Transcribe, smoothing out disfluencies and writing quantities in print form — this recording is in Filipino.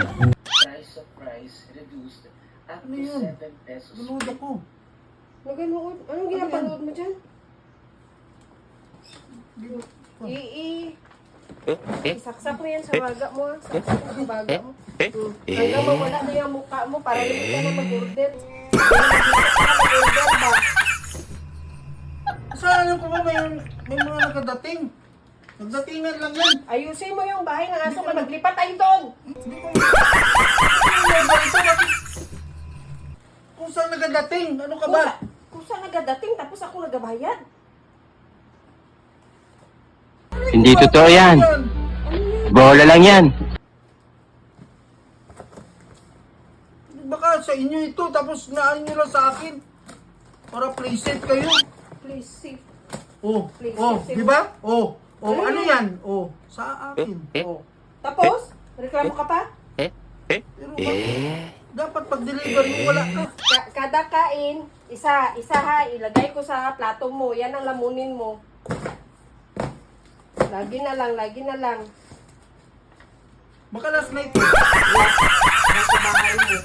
Price of rice reduced up Ano to yun? 7 pesos. Nanood ako. Naganood? Anong ginapanood mo dyan? Isaksak mo yan sa baga mo. Saksak mo sa baga mo. Hanggang mawala na yung mukha mo para hindi ka na mag-order. Mag-order ba? Saan ko ba may mga nagdating? Nagdatingan lang yan. Ayusin mo yung bahay ng aso ka. Maglipat tayo doon. Hindi ko kung saan nagdating? Ano ka ba? Kung saan nagadating tapos ako nagabayad. Hindi totoo yan. Bola lang yan. Baka sa inyo ito, tapos naan nyo lang sa akin. Para play safe kayo. Please, safe. Oh, Please, oh, safe. di ba? Oh, oh, Ano ano yan? yan? Oh, sa akin. Oh. Tapos, reklamo ka pa? Pero dapat pag-deliver mo, wala ka. Kada kain, isa ha, ilagay ko sa plato mo. Yan ang lamunin mo. Lagi na lang. Baka last night. Nasa bahay mo.